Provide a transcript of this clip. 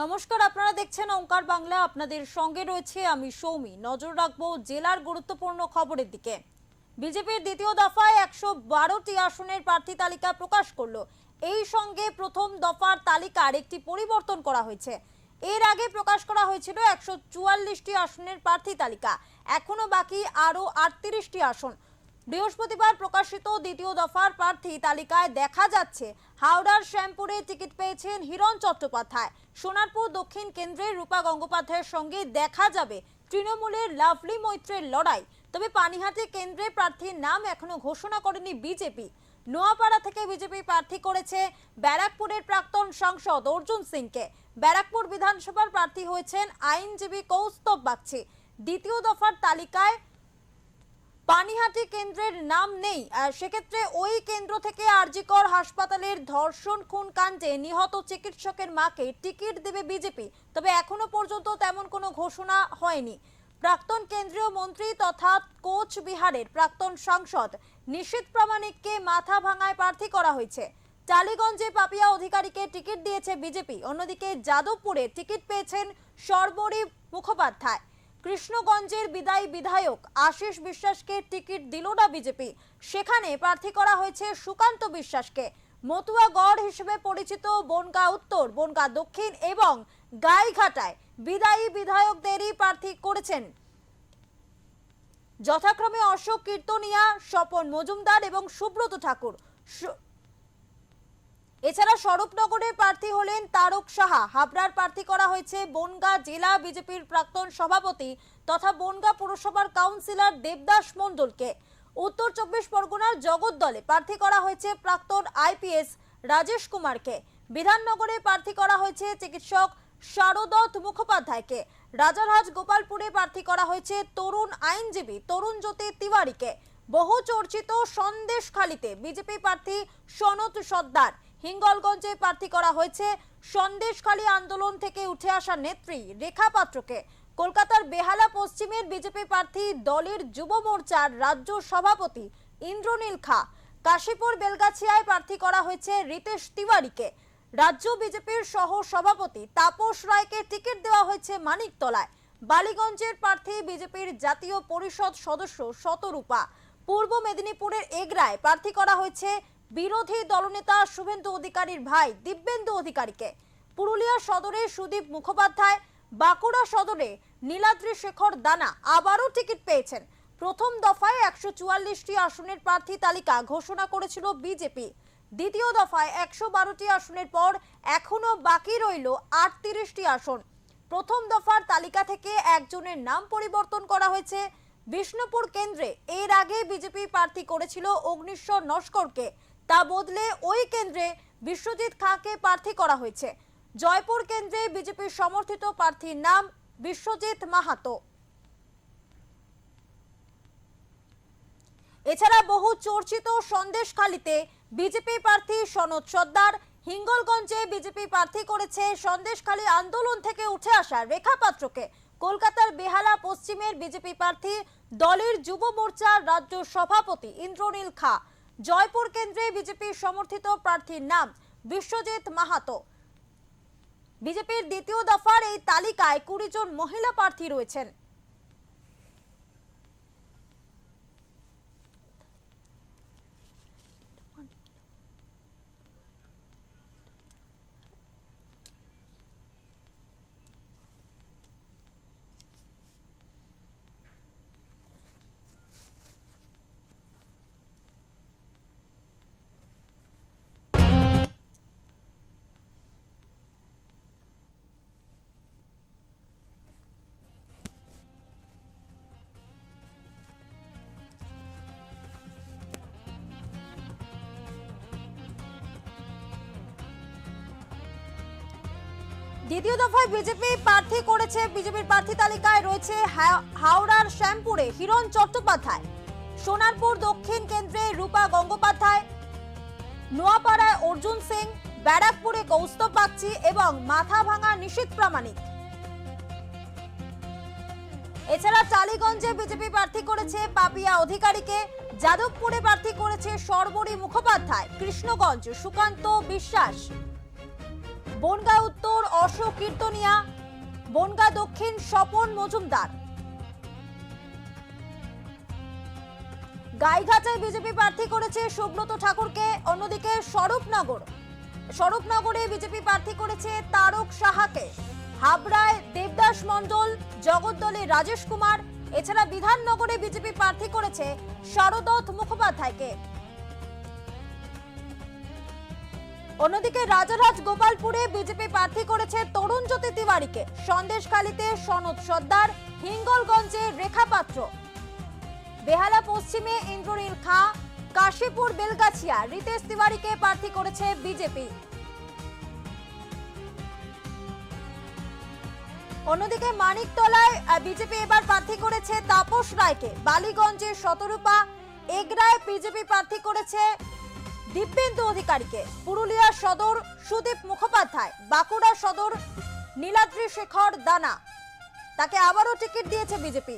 নমস্কার, আপনারা দেখছেন ওঙ্কার বাংলা। আপনাদের সঙ্গে রয়েছে আমি সৌমি। নজর রাখবো জেলার গুরুত্বপূর্ণ খবরের দিকে। বিজেপির দ্বিতীয় দফায় 112টি আসনের প্রার্থী তালিকা প্রকাশ করলো। এই সঙ্গে প্রথম দফার তালিকার একটি পরিবর্তন করা হয়েছে। এর আগে প্রকাশ করা হয়েছিল 144টি আসনের প্রার্থী তালিকা, এখনো বাকি আরো 38টি আসন। বৃহস্পতিবার প্রকাশিত দ্বিতীয় দফার প্রার্থী তালিকায় দেখা যাচ্ছে হাওড়ার শ্যামপুরে টিকিট পেয়েছেন হিরণ চট্টোপাধ্যায়। সোনারপুর দক্ষিণ কেন্দ্রের রূপা গঙ্গোপাধ্যায়ের সঙ্গে দেখা যাবে তৃণমূলের লাভলি মৈত্রের লড়াই। তবে পানিহাটি কেন্দ্রে প্রার্থীর নাম এখনো ঘোষণা করেনি বিজেপি। নোয়াপাড়া থেকে বিজেপি প্রার্থী করেছে ব্যারাকপুরের প্রাক্তন সাংসদ অর্জুন সিংকে। ব্যারাকপুর বিধানসভার প্রার্থী হয়েছেন আইনজীবী কৌস্তব বাগচি। দ্বিতীয় দফার তালিকায় পানিহাটি কেন্দ্রের নাম নেই। সেক্ষেত্রে ওই কেন্দ্র থেকে আরজিকর হাসপাতালের ধর্ষণ খুন কাণ্ডে নিহত চিকিৎসকের মাকে টিকিট দেবে বিজেপি। তবে এখনো পর্যন্ত তেমন কোনো ঘোষণা হয়নি। প্রাক্তন কেন্দ্রীয় মন্ত্রী তথা কোচবিহারের প্রাক্তন সাংসদ নিশীথ প্রামাণিককে মাথাভাঙায় প্রার্থী করা হয়েছে। টালিগঞ্জে পাপিয়া অধিকারীকে টিকিট দিয়েছে বিজেপি। অন্যদিকে যাদবপুরে টিকিট পেয়েছেন সর্বরী মুখোপাধ্যায়। কৃষ্ণগঞ্জের বিদায়ী বিধায়ক আশিস বিশ্বাসকে টিকিট দিল না বিজেপি। সেখানে প্রার্থী করা হয়েছে সুকান্ত বিশ্বাসকে। মতুয়াগড় হিসেবে পরিচিত বনগাঁ উত্তর, বনগাঁ দক্ষিণ এবং গাইঘাটায় বিদায়ী বিধায়কদেরই প্রার্থী করেছেন যথাক্রমে অশোক কীর্তনিয়া, স্বপন মজুমদার এবং সুব্রত ঠাকুর। এছাড়া স্বরূপনগরের প্রার্থী হলেন তারক সাহা। হাবড়ার প্রার্থী করা হয়েছে বনগাঁ জেলা বিজেপির প্রাক্তন সভাপতি তথা বনগাঁ পুরসভার কাউন্সিলর দেবদাস মণ্ডলকে। উত্তর 24 পরগনার জগদ্দলে প্রার্থী করা হয়েছে প্রাক্তন আইপিএস রাজেশ কুমারকে। বিধাননগরে প্রার্থী করা হয়েছে চিকিৎসক শারদত্ত মুখোপাধ্যায়কে। রাজারহাট গোপালপুরে প্রার্থী করা হয়েছে তরুণ আইনজীবী তরুণ জ্যোতি তিওয়ারিকে। বহু চর্চিত সন্দেশখালীতে বিজেপি প্রার্থী সনত সর্দার। হিঙ্গলগঞ্জে প্রার্থী করা হয়েছে সন্দেশখালী আন্দোলন থেকে উঠে আসা নেত্রী রেখা পাত্রকে। কলকাতার বেহালা পশ্চিমের বিজেপি প্রার্থী দলের যুব মোর্চার রাজ্য সভাপতি ইন্দ্রনীল খা। কাশীপুর বেলগাছিয়ায় প্রার্থী করা হয়েছে রিতেশ তিওয়ারিকে। রাজ্য বিজেপির সহ সভাপতি তাপস রায়কে টিকিট দেওয়া হয়েছে মানিকতলায়। বালিগঞ্জের প্রার্থী বিজেপির জাতীয় পরিষদ সদস্য শতরূপা। পূর্ব মেদিনীপুরের এগরায় প্রার্থী করা হয়েছে বিরোধী দলনেতা শুভেন্দু অধিকারীর ভাই দিব্যেন্দু অধিকারীকে। পুরুলিয়া সদরে সুদীপ মুখোপাধ্যায়। বাঁকুড়া সদরে নীলাদ্রি শেখর দানা আবারও টিকিট পেয়েছেন। প্রথম দফায় 144টি আসনের প্রার্থী তালিকা ঘোষণা করেছিল বিজেপি। দ্বিতীয় দফায় 112টি আসনের পর এখনো বাকি রইল 38টি আসন। প্রথম দফার তালিকা থেকে একজনের নাম পরিবর্তন করা হয়েছে। বিষ্ণুপুর কেন্দ্রে এর আগে বিজেপি প্রার্থী করেছিল অগ্নিশ্বর নস্করকে। তা বদলে ওই কেন্দ্রে বিশ্বজিৎ খাঁকে প্রার্থী করা হয়েছে। জয়পুর কেন্দ্রে বিজেপির সমর্থিত প্রার্থীর নাম বিশ্বজিৎ মাহাতো। এছাড়া বহু চর্চিত সন্দেশখালীতে বিজেপি প্রার্থী সনত সর্দার। হিঙ্গলগঞ্জে বিজেপি প্রার্থী করেছে সন্দেশখালী আন্দোলন থেকে উঠে আসা রেখা পাত্রকে। কলকাতার বেহালা পশ্চিমের বিজেপি প্রার্থী দলের যুব মোর্চার রাজ্য সভাপতি ইন্দ্রনীল খা। জয়পুর কেন্দ্রে বিজেপির সমর্থিত প্রার্থীর নাম বিশ্বজিৎ মাহাতো। বিজেপির দ্বিতীয় দফার এই তালিকায় 20 জন মহিলা প্রার্থী রয়েছেন। দ্বিতীয় দফায় বিজেপি প্রার্থী করেছে, বিজেপির প্রার্থী তালিকায় রয়েছে হাওড়ার শ্যামপুরে হিরণ চট্টোপাধ্যায়, সোনারপুর দক্ষিণ কেন্দ্রে রূপা গঙ্গোপাধ্যায়, নোয়াপাড়ায় অর্জুন সিং, ব্যারাকপুরে কৌস্তব বাগচি এবং মাথাভাঙা নিশীথ প্রামাণিক। এছাড়া টালিগঞ্জে বিজেপি প্রার্থী করেছে পাপিয়া অধিকারীকে। যাদবপুরে প্রার্থী করেছে সর্বরী মুখোপাধ্যায়। কৃষ্ণগঞ্জ সুকান্ত বিশ্বাস। বনগাঁ উত্তর অশোক কীর্তনিয়া, বনগাঁ দক্ষিণ স্বপন মজুমদার। গাইঘাটায় বিজেপি প্রার্থী করেছে সুব্রত ঠাকুরকে। অন্যদিকে স্বরূপনগরে বিজেপি প্রার্থী করেছে তারক সাহাকে। হাবড়ায় দেবদাস মণ্ডল, জগদ্দলে রাজেশ কুমার। এছাড়া বিধাননগরে বিজেপি প্রার্থী করেছে শারদত্ত মুখোপাধ্যায়কে। অন্যদিকে রাজারহাট গোপালপুরে বিজেপি প্রার্থী করেছে তরুণজ্যোতি তিওয়ারিকে। সন্দেশখালীতে সনদ সর্দার, হিঙ্গলগঞ্জে রেখা পাত্র। বেহালা পশ্চিমে ইন্দ্রনীল খা, কাশীপুর বেলগাছিয়া রিতেশ তিওয়ারিকে প্রার্থী করেছে বিজেপি। অন্যদিকে মানিকতলায় বিজেপি এবার প্রার্থী করেছে তাপস রায়কে। বালিগঞ্জে শতরূপা, এগরায় বিজেপি প্রার্থী করেছে দিব্যেন্দু অধিকারীকে। পুরুলিয়া সদর সুদীপ মুখোপাধ্যায়, বাঁকুড়া সদর নীলাদ্রি শেখর দানা, তাকে আবারও টিকিট দিয়েছে বিজেপি।